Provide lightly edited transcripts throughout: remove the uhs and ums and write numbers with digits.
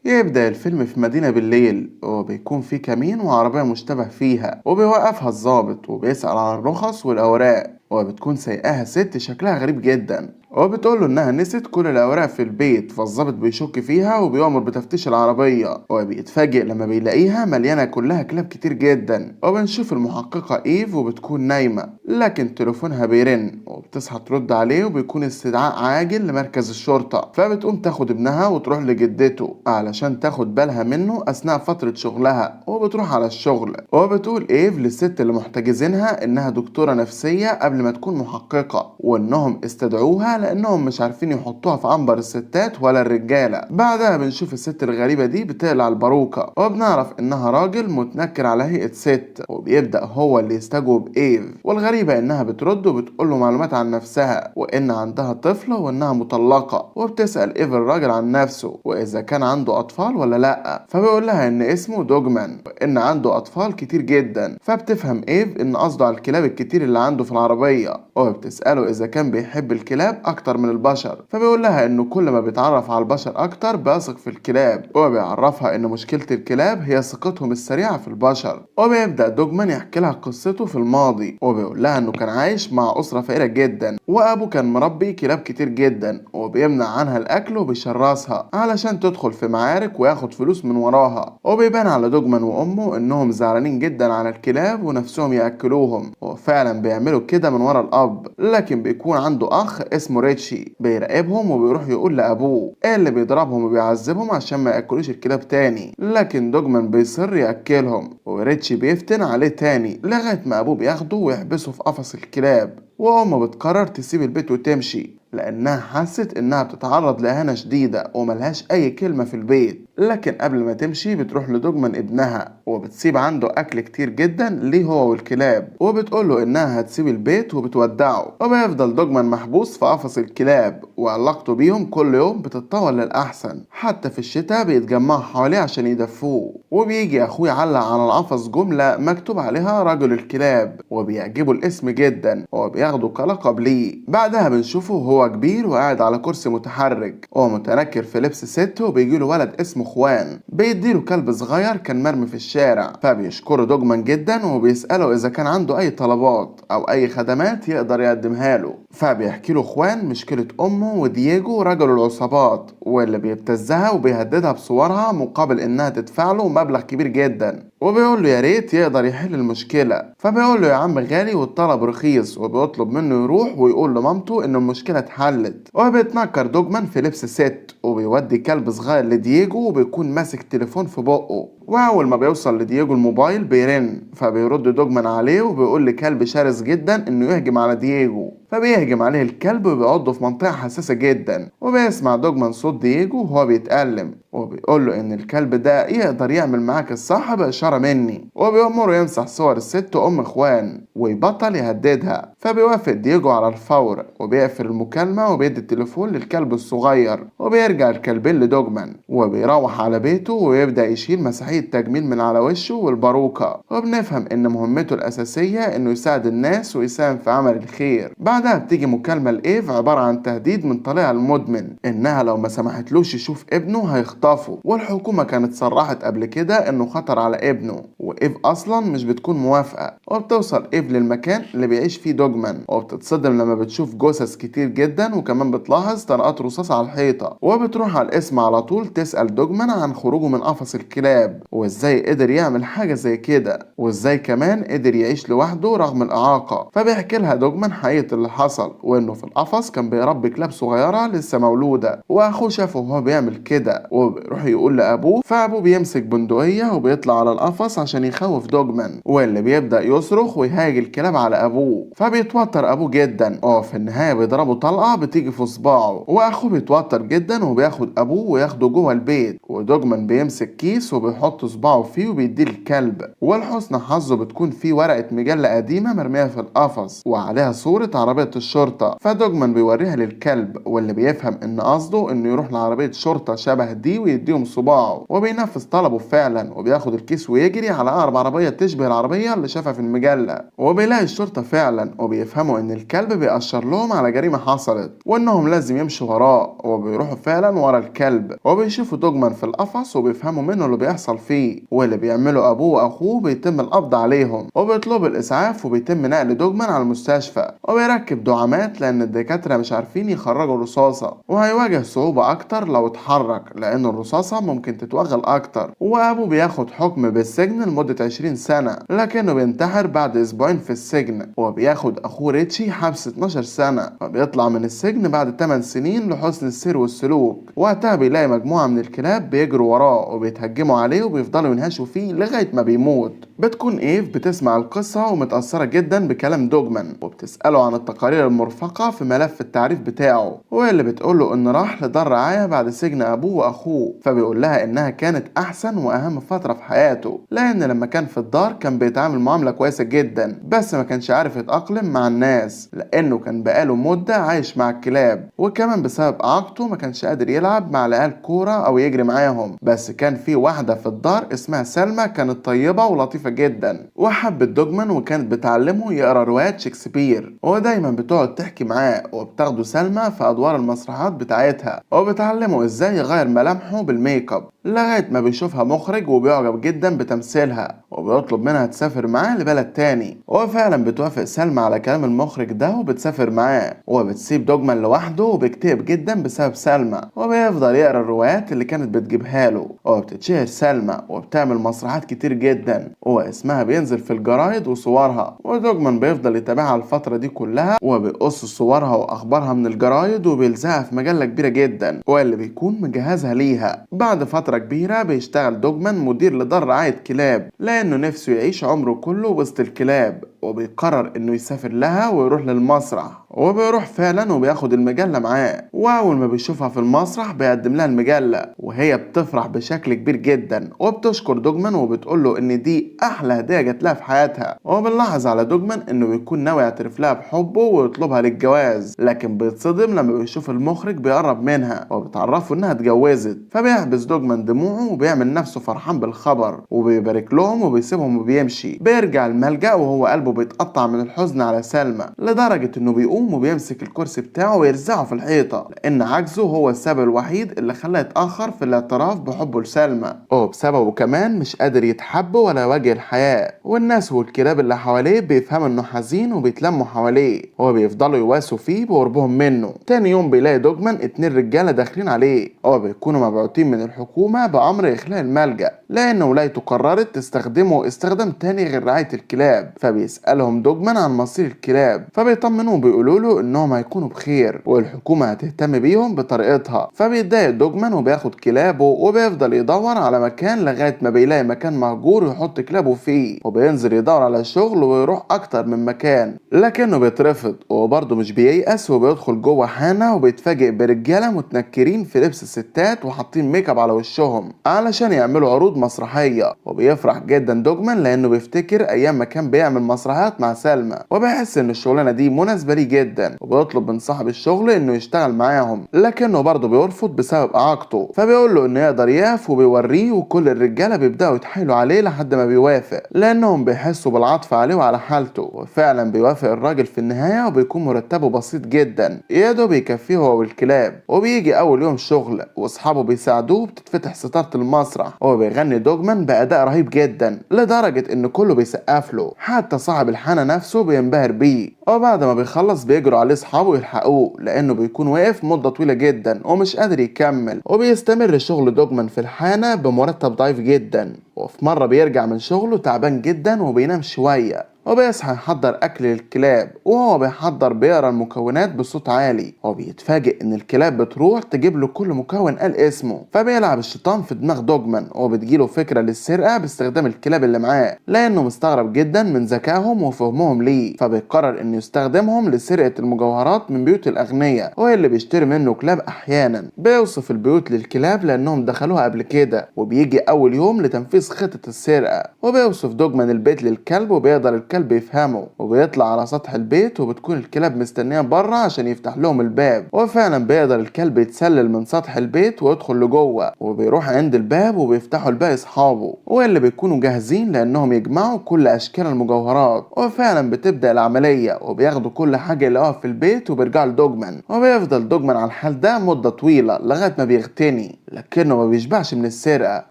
بيبدأ الفيلم في مدينة بالليل وبيكون في كمين وعربية مشتبه فيها وبيوقفها الضابط وبيسأل عن الرخص والأوراق وبتكون سايقاها ست شكلها غريب جدا وبتقوله إنها نسيت كل الأوراق في البيت، فالظابط بيشك فيها وبيأمر بتفتيش العربية وبيتفاجئ لما بيلاقيها مليانة كلها كلاب كتير جدا. وبنشوف المحققة إيف وبتكون نايمة لكن تليفونها بيرن وبتصحى ترد عليه وبيكون استدعاء عاجل لمركز الشرطة، فبتقوم تاخد ابنها وتروح لجدته علشان تاخد بالها منه أثناء فترة شغلها. وبتروح على الشغل وبتقول إيف للست اللي محتجزينها إنها دكتورة نفسية قبل ما تكون محققة وإنهم استدعوها لأنهم مش عارفين يحطوها في عنبر الستات ولا الرجالة. بعدها بنشوف الست الغريبة دي بتقلع الباروكة وبنعرف إنها راجل متنكر على هيئة ست، وبيبدأ هو اللي يستجوب إيف. والغريبة إنها بترد وبتقوله معلومات عن نفسها وإن عندها طفل وإنها مطلقة، وبتسأل إيف الراجل عن نفسه وإذا كان عنده أطفال ولا لأ، فبيقول لها إن اسمه دوجمان وإن عنده أطفال كتير جدا. فبتفهم إيف إن قصده على الكلاب الكتير اللي عنده في العربية، وبتسأله إذا كان بيحب الكلاب أكتر من البشر، فبيقول لها إنه كل ما بيتعرف على البشر أكتر بيثق في الكلاب، وبيعرفها إن مشكلة الكلاب هي ثقتهم السريعة في البشر. وبيبدأ دوجمان يحكي لها قصته في الماضي وبيقول لها إنه كان عايش مع أسرة فقيرة جدا وأبوه كان مربي كلاب كتير جدا وبيمنع عنها الأكل وبيشرسها علشان تدخل في معارك وياخد فلوس من وراها. وبيبان على دوجمان وأمه إنهم زعلانين جدا على الكلاب ونفسهم يأكلوهم، وفعلا بيعملوا كده من ورا الأب. لكن بيكون عنده أخ اسمه ريتشي بيراقبهم وبيروح يقول لأبوه إيه اللي بيضربهم وبيعذبهم عشان ما يأكلوش الكلاب تاني، لكن دوجمان بيصر يأكلهم وريتشي بيفتن عليه تاني لغاية ما أبوه بياخده ويحبسه في قفص الكلاب. وأمه بتقرر تسيب البيت وتمشي لأنها حست إنها بتتعرض لإهانة شديدة وملهاش أي كلمة في البيت. لكن قبل ما تمشي بتروح لدوجمان ابنها وبتسيب عنده أكل كتير جدا ليه هو والكلاب، وبتقوله إنها هتسيب البيت وبتودعه. وبيفضل دوجمان محبوس في قفص الكلاب وعلاقته بيهم كل يوم بتتطور للأحسن، حتى في الشتاء بيتجمعوا حواليه عشان يدفوه. وبيجي أخوه يعلق على القفص جملة مكتوب عليها رجل الكلاب وبيعجبه الاسم جدا وبياخده كلقب ليه. بعدها بنشوفه هو كبير وقاعد على كرسي متحرك ومتنكر في لبس ست، وبيجيله ولد اسمه خوان بيديله كلب صغير كان مرمي في الشارع، فبيشكره دوجمان جدا وبيسأله إذا كان عنده أي طلبات أو أي خدمات يقدر يقدمها له. فبيحكي له خوان مشكلة أمه ودييجو رجل العصابات واللي بيبتزها وبيهددها بصورها مقابل إنها تدفع له مبلغ كبير جدا، وبيقول له يا ريت يقدر يحل المشكلة. فبيقول له يا عم غالي والطلب رخيص، وبيطلب منه يروح ويقول لمامته إن المشكلة اتحلت. وبيتنكر دوجمان في لبس ست وبيودي كلب صغير لدييجو وبيكون ماسك تليفون في بقه، وأول ما بيوصل لدييجو الموبايل بيرن، فبيرد دوجمان عليه وبيقول لكلب شرس جدا إنه يهجم على دييجو، فبيهجم عليه الكلب وبيعضه في منطقة حساسة جدا. وبيسمع دوجمان صوت دييجو وهو بيتألم وبيقول له إن الكلب ده يقدر يعمل معاك الصح بإشارة مني، وبيأمره يمسح صور الست وأم إخوان ويبطل يهددها. فبيوافق دييجو على الفور وبيقفل المكالمة وبيدي التليفون للكلب الصغير، وبيرجع الكلبين لدوجمان وبيروح على بيته ويبدأ يشيل مسيحية تجميل من على وشه والباروكة. وبنفهم إن مهمته الأساسية إنه يساعد الناس ويساهم في عمل الخير. بعدها بتيجي مكالمة لإيف عبارة عن تهديد من طليقها المدمن إنها لو ما سمحتلوش يشوف ابنه هيخطفه، والحكومة كانت صرحت قبل كده إنه خطر على ابنه، وإيف أصلا مش بتكون موافقة. وبتوصل إيف للمكان اللي بيعيش فيه دوجمان وبتتصدم لما بتشوف جثث كتير جدا وكمان بتلاحظ طلقات رصاص على الحيطة، وبتروح على القسم على طول تسأل دوجمان عن خروجه من قفص الكلاب وإزاي قدر يعمل حاجة زي كده وإزاي كمان قدر يعيش لوحده رغم الإعاقة. فبيحكي لها دوجمان حقيقة اللي حصل وإنه في القفص كان بيربي كلاب صغيرة لسه مولودة وأخوه شافه وهو بيعمل كده وبيروح يقول لأبوه، فأبوه بيمسك بندقية وبيطلع على القفص عشان يخوف دوجمان واللي بيبدأ يصرخ ويهاج الكلاب على أبوه. فبيتوتر أبوه جدا وفي النهاية بيضربه طلقة بتيجي في صباعه، وأخوه بيتوتر جدا وبياخد أبوه وياخده جوه البيت، ودوجمان بيمسك كيس وبيحط صباعه فيه وبيديه الكلب، ولحسن حظه بتكون فيه ورقة مجلة قديمة مرمية في القفص وعليها صورة عربية الشرطة. فدوجمان بيوريها للكلب واللي بيفهم إن قصده إنه يروح لعربية شرطة شبه دي ويديهم صباعه، وبينفذ طلبه فعلا وبياخد الكيس ويجري على أقرب عربية تشبه العربية اللي شافها في المجلة، وبيلاقي الشرطة فعلا وبيفهموا ان الكلب بيأشر لهم على جريمة حصلت وانهم لازم يمشوا وراه، وبيروحوا فعلا ورا الكلب وبيشوفوا دوجمان في القفص وبيفهموا منه اللي بيحصل فيه واللي بيعمله ابوه واخوه. بيتم القبض عليهم وبيطلبوا الاسعاف وبيتم نقل دوجمان على المستشفى وبيركب دعامات لان الدكاترة مش عارفين يخرجوا الرصاصة، وهيواجه صعوبة اكتر لو اتحرك لان الرصاصة ممكن تتوغل اكتر. وابوه بياخد حكم بالسجن لمدة 20 سنة لكنه بينتحر بعد اسبوعين في السجن، وبياخد اخوه ريتشي حبس 12 سنة وبيطلع من السجن بعد 8 سنين لحسن السير والسلوك. وقتها بيلاقي مجموعة من الكلاب بيجروا وراه وبيتهجموا عليه وبيفضلوا ينهشوا فيه لغاية ما بيموت. بتكون ايف بتسمع القصة ومتأثرة جدا بكلام دوجمان وبتسأله عن التقارير المرفقة في ملف التعريف بتاعه، وهي اللي بتقوله ان راح لدار رعاية بعد سجن ابوه واخوه. فبيقول لها انها كانت احسن واهم فترة في حياته لان لما كان في الدار كان بيتعامل معاملة كويسة جدا، بس ما كانش عارف يتأقلم مع الناس لانه كان بقاله مدة عايش مع الكلاب، وكمان بسبب اعاقته ما كانش قادر يلعب مع العيال كورة او يجري معاهم. بس كان في واحدة في الدار اسمها سلمى كانت طيبة ولطيفة جدا وحبت دوجمان وكانت بتعلمه يقرا روايات شكسبير، ودايما بتقعد تحكي معاه وبتاخده سلمى في ادوار المسرحيات بتاعتها وبتعلمه ازاي يغير ملامحه بالميك اب لغاية ما بيشوفها مخرج وبيعجب جدا بتمثيلها وبيطلب منها تسافر معاه لبلد تاني. وفعلا بتوافق سلمى على كلام المخرج ده وبتسافر معاه، وبتسيب دوجمان لوحده وبيكتئب جدا بسبب سلمى وبيفضل يقرا الروايات اللي كانت بتجيبها له. وبتتشهر سلمى وبتعمل مسرحيات كتير جدا واسمها بينزل في الجرايد وصورها، ودوجمان بيفضل يتابعها الفترة دي كلها وبيقص صورها واخبارها من الجرايد وبيلزقها في مجلة كبيرة جدا واللي بيكون مجهزها ليها. بعد فترة كبيرة بيشتغل دوجمان مدير لدار رعاية كلاب لأنه نفسه يعيش عمره كله وسط الكلاب، وبيقرر انه يسافر لها ويروح للمسرح. وبيروح فعلا وبياخد المجلة معاه، واول ما بيشوفها في المسرح بيقدم لها المجلة وهي بتفرح بشكل كبير جدا وبتشكر دوجمان وبتقول له ان دي احلى هدية جات لها في حياتها. وبنلاحظ على دوجمان انه بيكون ناوي يعترف لها بحبه ويطلبها للجواز، لكن بيتصدم لما بيشوف المخرج بيقرب منها وبتعرفه انها اتجوزت. فبيحبس دوجمان دموعه وبيعمل نفسه فرحان بالخبر وبيبارك لهم وبيسيبهم وبيمشي. بيرجع الملجأ وهو قلبه بيتقطع من الحزن على سلمى لدرجة انه بيقوم وبيمسك الكرسي بتاعه ويرزعه في الحيطة لان عجزه هو السبب الوحيد اللي خلاه يتأخر في الاعتراف بحبه لسلمى، وبسببه كمان مش قادر يتحب ولا يواجه الحياة. والناس والكلاب اللي حواليه بيفهموا انه حزين وبيتلموا حواليه وبيفضلوا يواسوا فيه بقربهم منه. تاني يوم بيلاقي دوجمان 2 رجالة داخلين عليه وبيكونوا مبعوثين من الحكومة بأمر إخلاء الملجأ لأن ولايته قررت تستخدمه استخدام تاني غير رعاية الكلاب. فبيسألهم دوجمان عن مصير الكلاب فبيطمنوه بيقولوا له انهم هيكونوا بخير والحكومة هتهتم بيهم بطريقتها. فبيتضايق دوجمان وبياخد كلابه وبيفضل يدور على مكان لغاية ما بيلاقي مكان مهجور يحط كلابه فيه، وبينزل يدور على شغل ويروح اكتر من مكان لكنه بيترفض وبرضه مش بييأس وبيدخل جوه حانة وبيتفاجئ برجالة متنكرين في لبس الستات وحاطين ميك اب على وشهم علشان يعملوا عروض مسرحية. وبيفرح جدا دوجمان لانه بيفتكر ايام ما كان بيعمل مسرحيات مع سلمى وبيحس ان الشغلانة دي مناسبة ليه جدا وبيطلب من صاحب الشغل انه يشتغل معاهم لكنه برضه بيرفض بسبب اعاقته. فبيقول له انه يقدر يقف وبيوريه وكل الرجالة بيبدأوا يتحايلوا عليه لحد ما بيوافق لانهم بيحسوا بالعطف عليه وعلى حالته. وفعلا بيوافق الراجل في النهاية وبيكون مرتبه بسيط جدا يا دوب يكفيه هو والكلاب. وبيجي اول يوم شغل واصحابه بيساعدوه بتتفتح ستارة المسرح وبيغني دوجمان بأداء رهيب جدا لدرجة ان كله بيسقف له حتى صاحب الحانة نفسه بينبهر بيه. وبعد ما بيخلص بيجروا عليه اصحابه يلحقوه لانه بيكون واقف مدة طويلة جدا ومش قادر يكمل. وبيستمر شغل دوجمان في الحانة بمرتب ضعيف جدا. وفي مرة بيرجع من شغله تعبان جدا وبينام شوية وبيصحى يحضر اكل للكلاب وهو بيحضر بيقرا المكونات بصوت عالي وبيتفاجئ ان الكلاب بتروح تجيب له كل مكون قال اسمه. فبيلعب الشيطان في دماغ دوجمان وبتجيله فكره للسرقه باستخدام الكلاب اللي معاه لانه مستغرب جدا من ذكائهم وفهمهم ليه. فبيقرر انه يستخدمهم لسرقه المجوهرات من بيوت الاغنياء وهي اللي بيشتري منه كلاب احيانا. بيوصف البيوت للكلاب لانهم دخلوها قبل كده وبيجي اول يوم لتنفيذ خطه السرقه. وبيوصف دوجمان البيت للكلب وبيقدر الكلب الكلب يفهمه، وبيطلع على سطح البيت وبتكون الكلاب مستنيه بره عشان يفتح لهم الباب. وفعلا بيقدر الكلب يتسلل من سطح البيت ويدخل لجوه، وبيروح عند الباب وبيفتحوا الباقي اصحابه واللي بيكونوا جاهزين لانهم يجمعوا كل اشكال المجوهرات. وفعلا بتبدا العمليه وبياخدوا كل حاجه يلاقوها في البيت وبيرجعوا لدوجمان، وبيفضل دوجمان على الحال ده مده طويله لغايه ما بيغتني، لكنه ما بيشبعش من السرقه.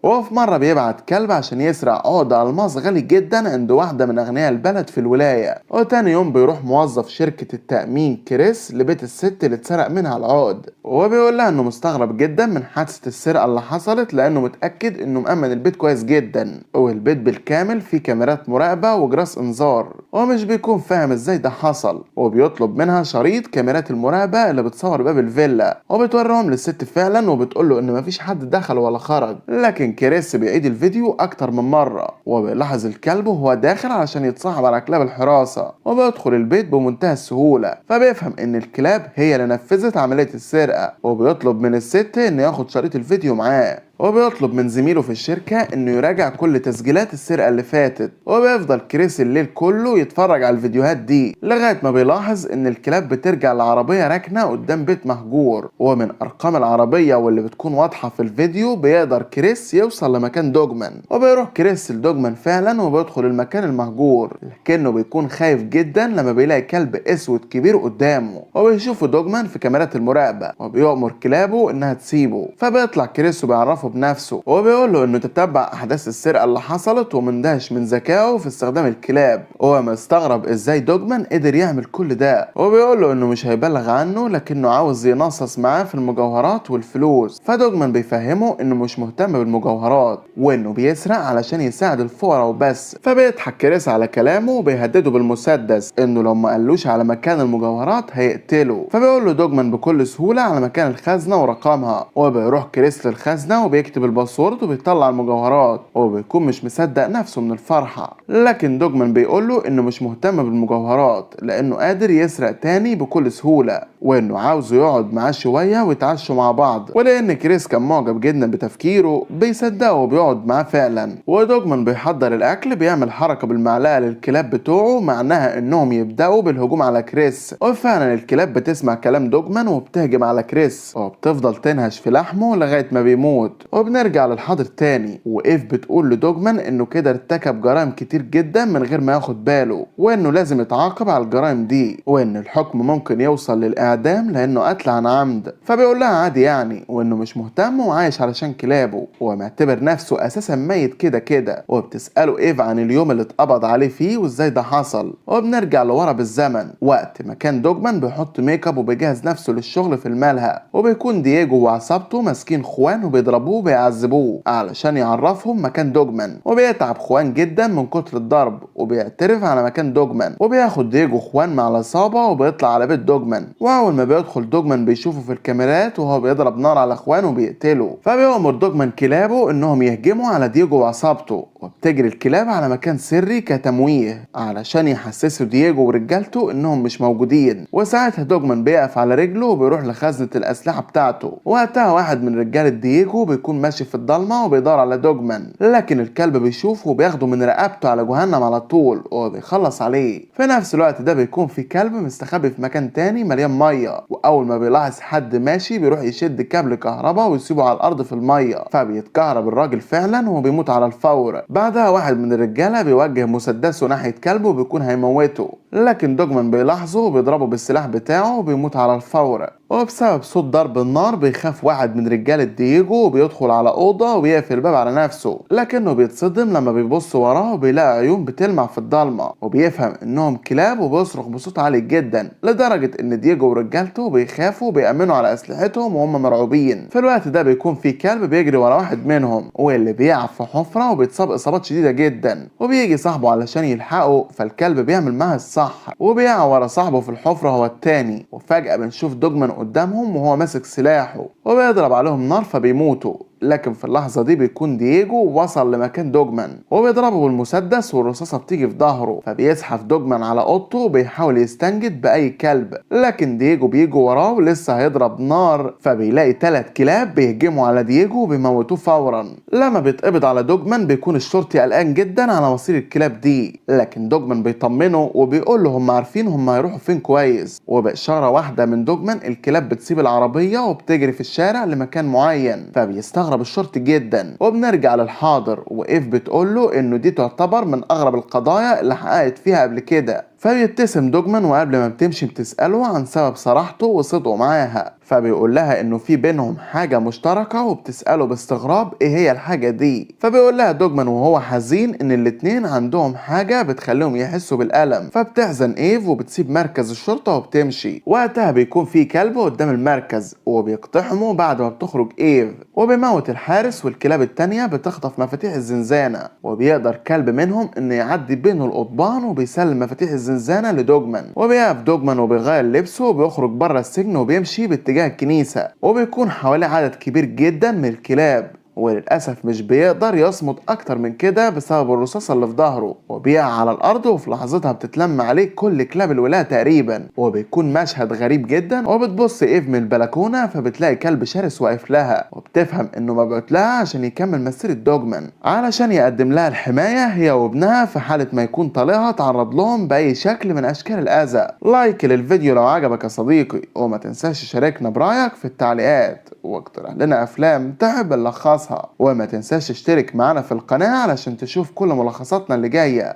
وفي مره بيبعت كلب عشان يسرق عقد الماس غالي جدا عند واحده من اغنياء البلد في الولايه. وتاني يوم بيروح موظف شركه التامين كريس لبيت الست اللي اتسرق منها العقد، وبيقول لها انه مستغرب جدا من حادثه السرقه اللي حصلت لانه متاكد انه مأمن البيت كويس جدا، والبيت بالكامل فيه كاميرات مراقبه وجرس انذار، ومش بيكون فاهم ازاي ده حصل. وبيطلب منها شريط كاميرات المراقبه اللي بتصور باب الفيلا، وبتوريهم للست فعلا وبتقول له ان مفيش حد دخل ولا خرج. لكن كريس بيعيد الفيديو اكتر من مره، وبيلاحظ الكلب وهو داخل علشان يتصاحب على كلاب الحراسه، وبيدخل البيت بمنتهى السهوله. فبيفهم ان الكلاب هي اللي نفذت عمليه السرقه، وبيطلب من الست انه ياخد شريط الفيديو معاه، وبيطلب من زميله في الشركة انه يراجع كل تسجيلات السرقة اللي فاتت. وبيفضل كريس الليل كله يتفرج على الفيديوهات دي لغاية ما بيلاحظ ان الكلاب بترجع لعربية راكنة قدام بيت مهجور، ومن ارقام العربية واللي بتكون واضحة في الفيديو بيقدر كريس يوصل لمكان دوجمان. وبيروح كريس لدوجمان فعلا وبيدخل المكان المهجور، لكنه بيكون خايف جدا لما بيلاقي كلب اسود كبير قدامه، وبيشوفه دوجمان في كاميرات المراقبة وبيأمر كلابه انها تسيبه. فبيطلع كريس وبيعرفه بنفسه وبيقول له انه تتبع احداث السرقه اللي حصلت، ومندهش من ذكائه في استخدام الكلاب. هو مستغرب ازاي دوجمان قدر يعمل كل ده، وبيقول له انه مش هيبلغ عنه لكنه عاوز ينصص معاه في المجوهرات والفلوس. فدوجمان بيفهمه انه مش مهتم بالمجوهرات وانه بيسرق علشان يساعد الفقراء وبس. فبيضحك كريس على كلامه وبيهدده بالمسدس انه لو ما قالوش على مكان المجوهرات هيقتله. فبيقول له دوجمان بكل سهوله على مكان الخزنه ورقمها، وبيروح كريس للخزنه وبيكتب الباسورد وبيطلع المجوهرات، وبيكون مش مصدق نفسه من الفرحة. لكن دوجمان بيقول له انه مش مهتم بالمجوهرات لانه قادر يسرق تاني بكل سهولة، وانه عاوزه يقعد معاه شوية ويتعشوا مع بعض. ولان كريس كان معجب جدا بتفكيره بيصدقه وبيقعد معاه فعلا. ودوجمان بيحضر الاكل، بيعمل حركة بالمعلقة للكلاب بتوعه معناها انهم يبدأوا بالهجوم على كريس. وفعلا الكلاب بتسمع كلام دوجمان وبتهجم على كريس، وبتفضل تنهش في لحمه لغاية ما بيموت. وبنرجع للحاضر تاني، وإيف بتقول لدوجمان انه كده ارتكب جرائم كتير جدا من غير ما ياخد باله، وانه لازم يتعاقب على الجرائم دي، وان الحكم ممكن يوصل للاعدام لانه قتل عن عمد. فبيقول لها عادي يعني، وانه مش مهتم وعايش علشان كلابه، ومعتبر نفسه اساسا ميت كده كده. وبتسأله إيف عن اليوم اللي اتقبض عليه فيه وازاي ده حصل. وبنرجع لورا بالزمن وقت ما كان دوجمان بيحط ميك اب وبيجهز نفسه للشغل في الملهى، وبيكون دييجو وعصابته ماسكين خوان وبيضربوه وبيعذبوه علشان يعرفهم مكان دوجمان. وبيتعب خوان جدا من كتر الضرب وبيعترف على مكان دوجمان، وبياخد دييجو خوان مع العصابه وبيطلع على بيت دوجمان. واول ما بيدخل دوجمان بيشوفه في الكاميرات وهو بيضرب نار على خوان وبيقتله. فبيأمر دوجمان كلابه انهم يهجموا على دييجو وعصابته، وبتجري الكلاب على مكان سري كتمويه علشان يحسسوا دييجو ورجالته انهم مش موجودين. وساعتها دوجمان بيقف على رجله وبيروح لخزنه الاسلحه بتاعته. وقتها واحد من رجاله دييجو بيكون ماشي في الضلمه وبيدور على دوجمان، لكن الكلب بيشوفه وبياخده من رقبته على جهنم على طول وبيخلص عليه. في نفس الوقت ده بيكون في كلب مستخبي في مكان تاني مليان ميه، واول ما بيلاحظ حد ماشي بيروح يشد كابل كهرباء ويسيبه على الارض في الميه، فبيتكهرب الراجل فعلا وبيموت على الفور. بعدها واحد من الرجاله بيوجه مسدسه ناحيه كلبه وبيكون هيموته، لكن دوجمان بيلاحظه وبيضربه بالسلاح بتاعه وبيموت على الفور. وبسبب صوت ضرب النار بيخاف واحد من رجالة دييجو وبيدخل على أوضة وبيقفل الباب على نفسه، لكنه بيتصدم لما بيبص وراه وبيلاقي عيون بتلمع في الضلمة، وبيفهم انهم كلاب وبيصرخ بصوت عالي جدا لدرجة ان دييجو ورجالته بيخافوا وبيأمنوا على أسلحتهم وهم مرعوبين. في الوقت ده بيكون في كلب بيجري ورا واحد منهم واللي بيقع في حفرة وبيتصاب إصابات شديدة جدا، وبيجي صاحبه علشان يلحقه. فالكلب بيعمل معاه الصح وبيقع ورا صاحبه في الحفرة هو التاني. وفجأة بنشوف دوجمان قدامهم وهو ماسك سلاحه وبيضرب عليهم نار فبيموتوا. لكن في اللحظة دي بيكون دييجو وصل لمكان دوجمان وبيضربه بالمسدس والرصاصة بتيجي في ظهره، فبيزحف دوجمان على اوضته وبيحاول يستنجد بأي كلب، لكن دييجو بيجي وراه ولسه هيضرب نار، فبيلاقي 3 كلاب بيهجموا على دييجو وبيموتوه فورا. لما بيتقبض على دوجمان بيكون الشرطي قلقان جدا على مصير الكلاب دي، لكن دوجمان بيطمنه وبيقول له هم عارفين هم هيروحوا فين كويس، وبإشارة واحدة من دوجمان الكلاب بتسيب العربية وبتجري في الشارع لمكان معين، فبيستغرب الشرطي جدا. وبنرجع للحاضر وإيف بتقول له إنه دي تعتبر من أغرب القضايا اللي حققت فيها قبل كده، فبيبتسم دوجمان وقبل ما بتمشي بتسأله عن سبب صراحته وصدقه معاها، فبيقول لها انه في بينهم حاجة مشتركة وبتسأله باستغراب ايه هي الحاجة دي، فبيقول لها دوجمان وهو حزين ان الاتنين عندهم حاجة بتخليهم يحسوا بالألم، فبتحزن ايف وبتسيب مركز الشرطة وبتمشي. وقتها بيكون في كلب قدام المركز وبيقتحمه بعد ما بتخرج ايف وبيموت الحارس، والكلاب التانية بتخطف مفاتيح الزنزانة وبيقدر كلب منهم انه يعدي بين القضبان وبيسلم مفاتيح الزنزانة لدوجمان، وبيقف دوجمان وبيغير لبسه وبيخرج بره السجن وبيمشي باتجاه الكنيسة، وبيكون حواليه عدد كبير جدا من الكلاب، وللأسف مش بيقدر يصمد أكتر من كده بسبب الرصاصة اللي في ظهره، وبيقع على الأرض وفي لحظتها بتتلم عليه كل كلاب الولاية تقريبا، وبيكون مشهد غريب جدا. وبتبص إيف من البلكونة فبتلاقي كلب شرس واقف لها، وبتفهم إنه مبعوت لها عشان يكمل مسيرة دوجمان علشان يقدم لها الحماية هي وابنها في حالة ما يكون طليقها تعرض لهم بأي شكل من أشكال الأذى. لايك للفيديو لو عجبك يا صديقي، وما تنساش تشاركنا برأيك في التعليقات، واقترح لنا أفلام تحب نلخصها، وما تنساش تشترك معنا في القناة علشان تشوف كل ملخصاتنا اللي جاية.